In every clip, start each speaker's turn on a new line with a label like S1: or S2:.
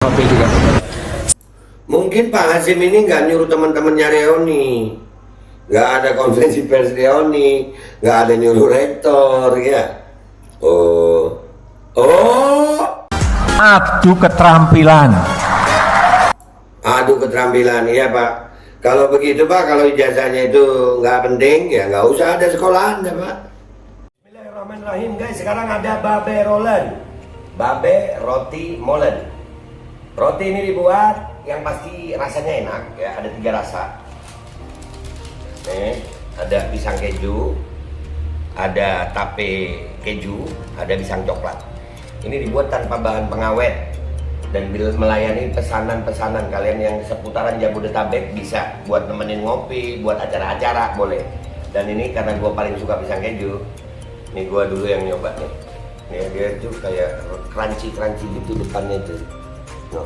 S1: Novel juga.
S2: Mungkin Pak Hasim ini nggak nyuruh teman-temannya Reoni, nggak ada konferensi pers Reoni, nggak ada nyuruh rektor ya. Oh,
S1: Adu keterampilan.
S2: adu keterampilan ya Pak. Kalau begitu Pak, kalau ijazahnya itu nggak penting ya nggak usah ada sekolahan ya Pak. Bismillahirrahmanirrahim guys, sekarang ada babe rolen, babe roti molen. Roti ini dibuat yang pasti rasanya enak ya, ada 3 rasa. Nih, ada pisang keju, ada tape keju, ada pisang coklat. Ini dibuat tanpa bahan pengawet dan melayani pesanan-pesanan kalian yang seputaran Jabodetabek, bisa buat nemenin ngopi, buat acara-acara boleh. Dan ini karena gue paling suka pisang keju, ini gue dulu yang nyoba nih. Nih dia tuh kayak crunchy gitu depannya tuh. No.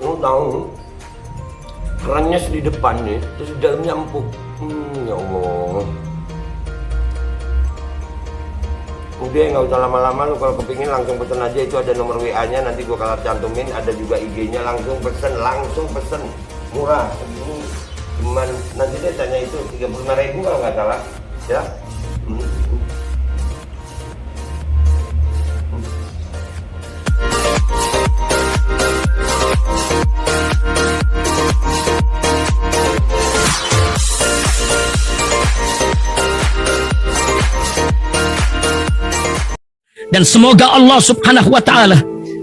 S2: Oh tahu, kerannya di depannya, terus di dalamnya empuk. Ya Allah. Udah nggak usah lama-lama, lu kalau kepingin langsung pesen aja, itu ada nomor WA-nya, nanti gua kalau cantumin, ada juga IG-nya, langsung pesen, murah. Segini cuman nanti deh tanya itu 35.000 kalau nggak salah, ya.
S3: Dan semoga Allah subhanahu wa ta'ala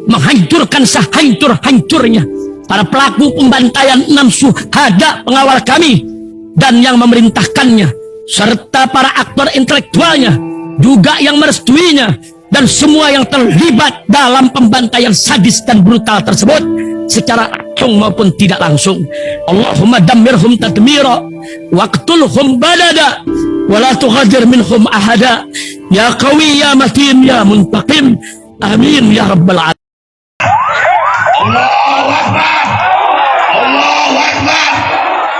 S3: menghancurkan sehancur-hancurnya para pelaku pembantaian 6 syuhada pengawal kami dan yang memerintahkannya, serta para aktor intelektualnya juga yang merestuinya, dan semua yang terlibat dalam pembantaian sadis dan brutal tersebut secara langsung maupun tidak langsung. Allahumma dammirhum tadmira waqtulhum badada wala tughadir minhum ahada ya qawi ya matin ya muntaqim amin ya rabbal alamin.
S2: Allahu Akbar, Allahu Akbar.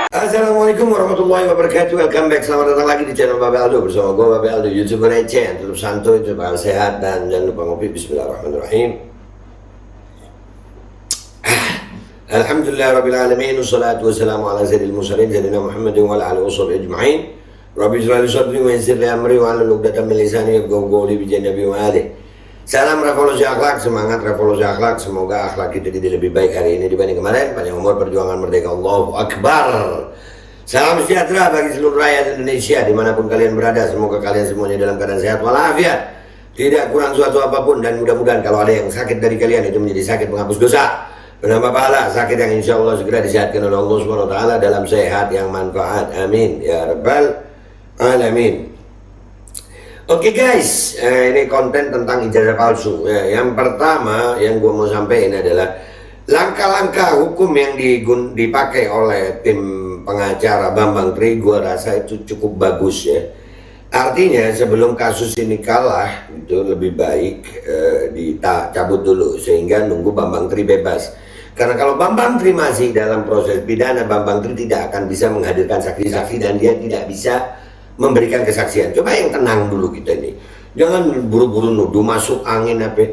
S2: Assalamualaikum warahmatullahi wabarakatuh. Welcome back, selamat datang lagi di channel Babe Aldo bersama gue Babe Aldo, YouTuber receh, tetap santuy, tetap sehat, dan jangan lupa ngopi. Bismillahirrahmanirrahim. Alhamdulillahirrabbilalamin, wassalatu wassalamu ala sayyidil mursalin sayyidina Muhammadin wa ala alihi washabihi ajma'in. Rabbi shrah li sadri wa yassir li amri wa hlul 'uqdatam min lisani yafqahu qawli bi Nabi wa alihi. Salam revolusi akhlak, semangat revolusi akhlak. Semoga akhlak kita jadi lebih baik hari ini dibanding kemarin. Panjang umur, perjuangan merdeka, Allahu Akbar. Salam sejahtera bagi seluruh rakyat Indonesia dimanapun kalian berada. Semoga kalian semuanya dalam keadaan sehat walafiat, tidak kurang suatu apapun, dan mudah-mudahan kalau ada yang sakit dari kalian itu menjadi sakit penghapus dosa, penambah pahala, sakit yang insya Allah segera disehatkan oleh Allah Subhanahu Wa Taala dalam sehat yang manfaat. Amin ya rabbal alamin. Oke guys, ini konten tentang ijazah palsu. Yang pertama yang gue mau sampaikan adalah langkah-langkah hukum yang dipakai oleh tim pengacara Bambang Tri. Gue rasa itu cukup bagus ya. Artinya sebelum kasus ini kalah, itu lebih baik dicabut dulu sehingga nunggu Bambang Tri bebas. Karena kalau Bambang Tri masih dalam proses pidana, Bambang Tri tidak akan bisa menghadirkan saksi-saksi dan dia tidak bisa memberikan kesaksian. Coba yang tenang dulu kita ini, jangan buru-buru nuduh masuk angin apa.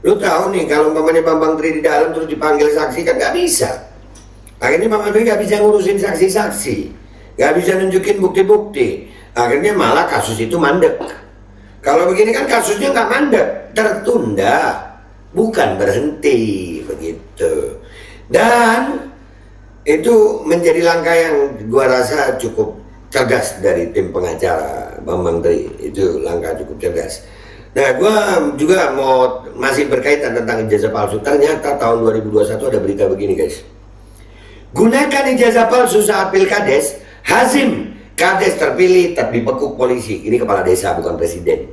S2: Lu tahu nih kalau umpamanya Bambang Tri di dalam terus dipanggil saksi kan nggak bisa. Akhirnya Bambang Tri nggak bisa ngurusin saksi-saksi, nggak bisa nunjukin bukti-bukti. Akhirnya malah kasus itu mandek. Kalau begini kan kasusnya nggak mandek, tertunda, bukan berhenti begitu. Dan itu menjadi langkah yang gua rasa cukup cerdas dari tim pengacara Bambang Tri. Itu langkah cukup cerdas. Nah, gue juga masih berkaitan tentang ijazah palsu. Ternyata tahun 2021 ada berita begini guys. Gunakan ijazah palsu saat pilkades, Hazim kades terpilih tapi dibekuk polisi. Ini kepala desa bukan presiden.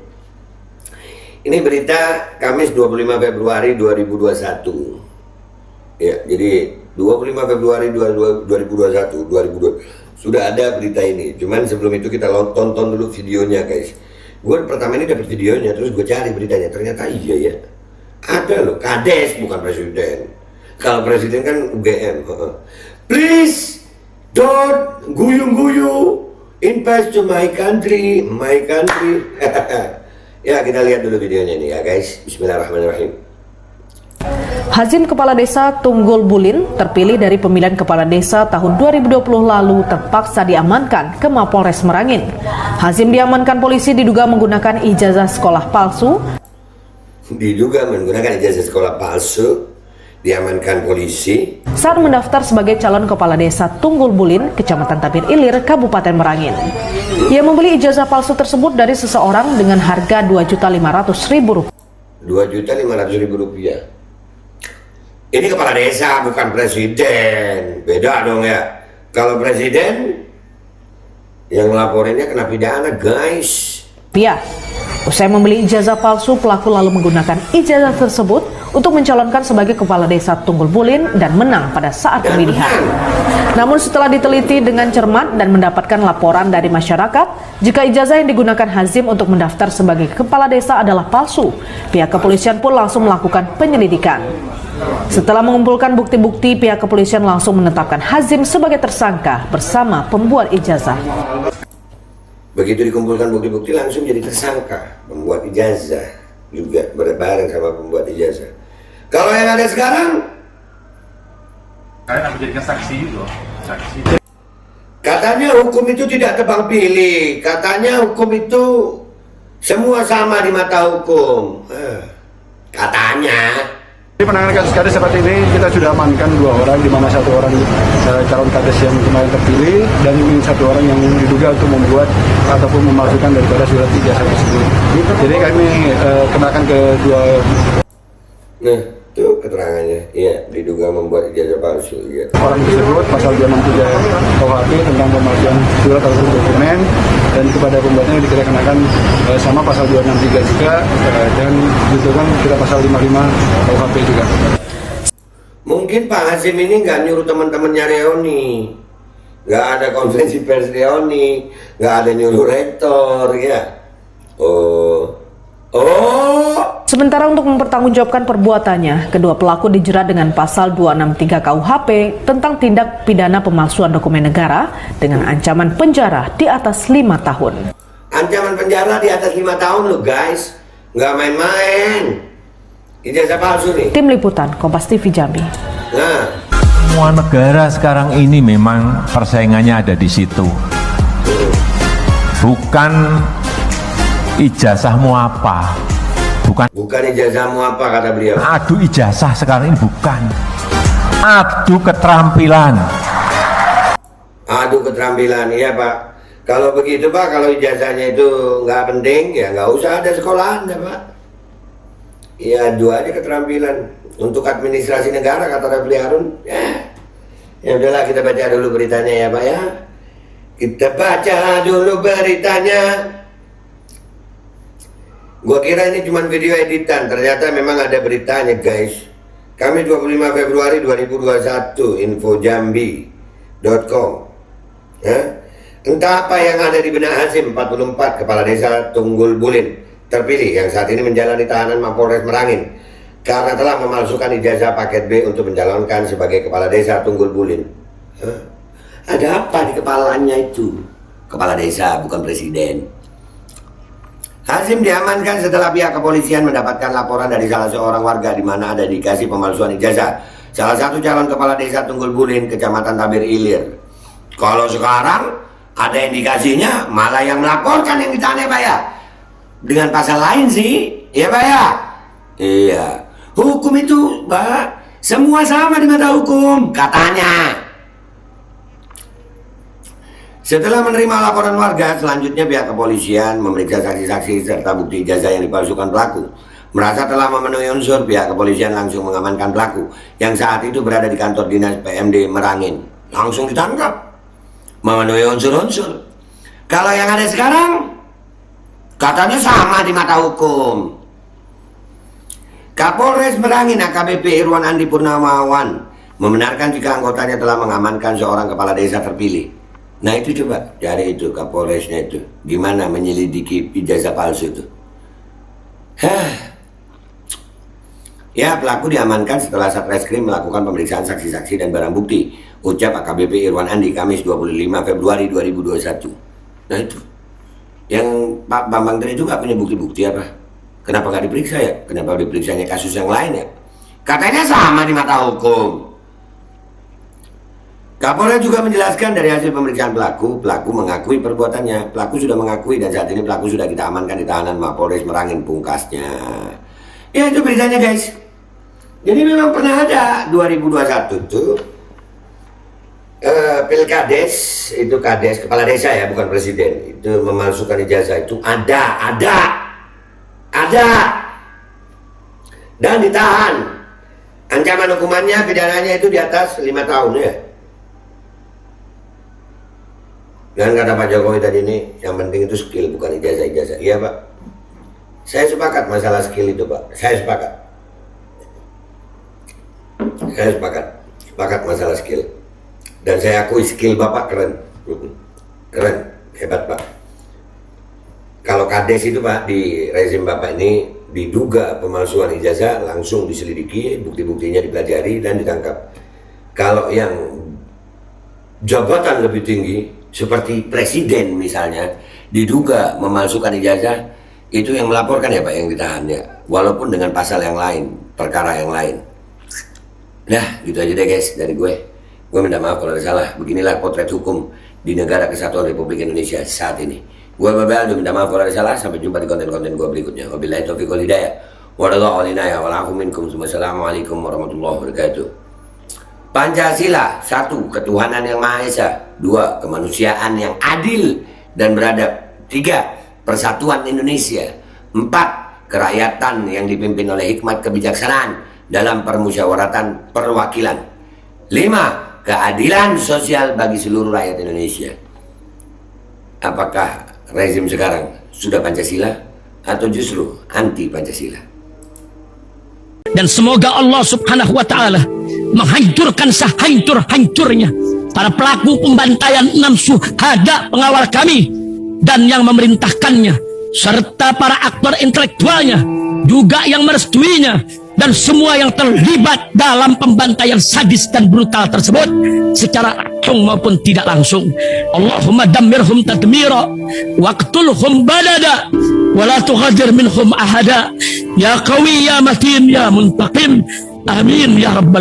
S2: Ini berita Kamis 25 Februari 2021. Ya, jadi 25 Februari 2021 sudah ada berita ini. Cuman sebelum itu kita tonton dulu videonya guys. Gue pertama ini dapat videonya, terus gue cari beritanya. Ternyata iya ya, ada loh, kades bukan presiden. Kalau presiden kan UGM. Please don't guyu-guyu Invest to my country, my country. Ya, kita lihat dulu videonya nih ya guys. Bismillahirrahmanirrahim.
S4: Hazim Kepala Desa Tunggul Bulin terpilih dari pemilihan Kepala Desa tahun 2020 lalu terpaksa diamankan ke Mapolres Merangin. Hazim diamankan polisi diduga menggunakan ijazah sekolah palsu.
S2: Diduga menggunakan ijazah sekolah palsu, diamankan polisi
S4: Saat mendaftar sebagai calon Kepala Desa Tunggul Bulin, Kecamatan Tabir Ilir, Kabupaten Merangin. Ia membeli ijazah palsu tersebut dari seseorang dengan harga Rp2.500.000.
S2: Rp2.500.000. Ini kepala desa, bukan presiden. Beda dong ya. Kalau presiden, yang laporinnya kena pidana, guys.
S4: Usai membeli ijazah palsu, pelaku lalu menggunakan ijazah tersebut untuk mencalonkan sebagai Kepala Desa Tunggul Bulin dan menang pada saat pemilihan. Namun setelah diteliti dengan cermat dan mendapatkan laporan dari masyarakat, jika ijazah yang digunakan Hazim untuk mendaftar sebagai Kepala Desa adalah palsu, pihak kepolisian pun langsung melakukan penyelidikan. Setelah mengumpulkan bukti-bukti, pihak kepolisian langsung menetapkan Hazim sebagai tersangka bersama pembuat ijazah.
S2: Begitu dikumpulkan bukti-bukti langsung jadi tersangka. Pembuat ijazah juga bareng sama pembuat ijazah. Kalau yang ada sekarang,
S5: kalian akan menjadikan saksi juga. Saksi.
S2: katanya hukum itu tidak tebang pilih. Katanya hukum itu semua sama di mata hukum. Katanya.
S6: Di penanganan kasus kades seperti ini kita sudah amankan 2 orang, di mana 1 orang calon kades yang kemarin terpilih dan satu orang yang diduga untuk membuat ataupun memalsukan daripada surat ijazah tersebut. Jadi kami kenakan ke 2
S2: Nah, itu keterangannya. Iya, diduga membuat ijazah palsu. Iya.
S6: orang tersebut pasal 263 KUHP tentang pemalsuan surat ataupun dokumen, dan kepada pembuatnya dikenakan sama pasal 263 juga, dan itu kan kita pasal 55 KUHP juga.
S2: Mungkin Pak Hazim ini nggak nyuruh teman-temannya Reoni, nggak ada konferensi pers Reoni, nggak ada nyuruh rektor, ya. Oh.
S4: Sementara untuk mempertanggungjawabkan perbuatannya, kedua pelaku dijerat dengan pasal 263 KUHP tentang tindak pidana pemalsuan dokumen negara dengan ancaman penjara di atas 5 tahun.
S2: Ancaman penjara di atas 5 tahun loh guys, nggak main-main. Ijazah palsu nih.
S4: Tim Liputan Kompas TV Jambi.
S2: Nah,
S1: Semua negara sekarang ini memang persaingannya ada di situ. Bukan ijazahmu apa,
S2: bukan ijazahmu apa kata beliau.
S1: adu ijazah sekarang ini bukan. Adu keterampilan.
S2: Adu keterampilan, iya Pak. Kalau begitu Pak, kalau ijazahnya itu nggak penting, ya nggak usah ada sekolahan ya Pak. Ya adu aja keterampilan. Untuk administrasi negara kata Refli Harun. Ya udahlah, kita baca dulu beritanya ya Pak ya. Kita baca dulu beritanya. Gua kira ini cuma video editan, ternyata memang ada beritanya guys. Kami 25 Februari 2021, infojambi.com. Entah apa yang ada di benak Hazim, 44, Kepala Desa Tunggul Bulin, terpilih yang saat ini menjalani tahanan Mapolres Merangin karena telah memalsukan ijazah paket B untuk mencalonkan sebagai Kepala Desa Tunggul Bulin. Ada apa di kepalanya itu? Kepala desa, bukan presiden. Hazim diamankan setelah pihak kepolisian mendapatkan laporan dari salah seorang warga di mana ada indikasi pemalsuan ijazah salah satu calon Kepala Desa Tunggul Bulin, Kecamatan Tabir Ilir. Kalau sekarang ada indikasinya malah yang melaporkan yang ditanya Pak ya, dengan pasal lain sih, ya Pak ya? Iya, hukum itu Pak semua sama di mata hukum, katanya. Setelah menerima laporan warga, selanjutnya pihak kepolisian memeriksa saksi-saksi serta bukti ijazah yang dipalsukan pelaku. Merasa telah memenuhi unsur, pihak kepolisian langsung mengamankan pelaku yang saat itu berada di kantor dinas PMD Merangin. Langsung ditangkap. Memenuhi unsur-unsur. Kalau yang ada sekarang, katanya sama di mata hukum. Kapolres Merangin AKBP Irwan Andi Purnamawan membenarkan jika anggotanya telah mengamankan seorang kepala desa terpilih. Nah itu coba cari itu Kapolresnya itu, gimana menyelidiki ijazah palsu itu. Ya, pelaku diamankan setelah Satreskrim melakukan pemeriksaan saksi-saksi dan barang bukti, ucap AKBP Irwan Andi Kamis 25 Februari 2021. Nah itu. Yang Pak Bambang tadi itu nggak punya bukti-bukti apa? Kenapa nggak diperiksa ya? Kenapa diperiksanya kasus yang lain ya? Katanya sama di mata hukum. Kapolda juga menjelaskan dari hasil pemeriksaan pelaku mengakui perbuatannya. Pelaku sudah mengakui dan saat ini pelaku sudah kita amankan di tahanan Mapolres Merangin Pungkasnya. Ya itu beritanya guys. Jadi memang pernah ada 2021 tuh Pilkades, itu kades, kepala desa ya bukan presiden, itu memalsukan ijazah itu ada dan ditahan. Ancaman hukumannya pidananya itu di atas 5 tahun ya. Dan kata Pak Jokowi tadi ini, yang penting itu skill bukan ijazah-ijazah. Iya Pak, saya sepakat masalah skill itu Pak, saya sepakat masalah skill. Dan saya akui skill Bapak keren, hebat Pak. Kalau kades itu Pak, di rezim Bapak ini diduga pemalsuan ijazah, langsung diselidiki, bukti-buktinya dipelajari dan ditangkap. Kalau yang jabatan lebih tinggi, seperti presiden misalnya, diduga memalsukan ijazah, itu yang melaporkan ya Pak, yang ditahan ya, walaupun dengan pasal yang lain, perkara yang lain. Nah gitu aja deh guys dari gue minta maaf kalau ada salah. Beginilah potret hukum di negara kesatuan Republik Indonesia saat ini. Gue Babel, minta maaf kalau ada salah. Sampai jumpa di konten-konten gue berikutnya. Wabillahi taufiq wal hidayah. Wassalamualaikum warahmatullahi wabarakatuh. Pancasila, 1. Ketuhanan yang Maha Esa. 2. Kemanusiaan yang adil dan beradab. 3. Persatuan Indonesia. 4. Kerakyatan yang dipimpin oleh hikmat kebijaksanaan dalam permusyawaratan perwakilan. 5. Keadilan sosial bagi seluruh rakyat Indonesia. Apakah rezim sekarang sudah Pancasila atau justru anti Pancasila?
S3: Dan semoga Allah subhanahu wa ta'ala menghancurkan sehancur-hancurnya para pelaku pembantaian 6 syuhada pengawal kami dan yang memerintahkannya, serta para aktor intelektualnya juga yang merestuinya, dan semua yang terlibat dalam pembantaian sadis dan brutal tersebut secara langsung maupun tidak langsung. Allahumma dammirhum tadmira waqtulhum badada wa la tughadir minhum ahada ya qawi ya matin ya muntaqim. Amin ya rabbal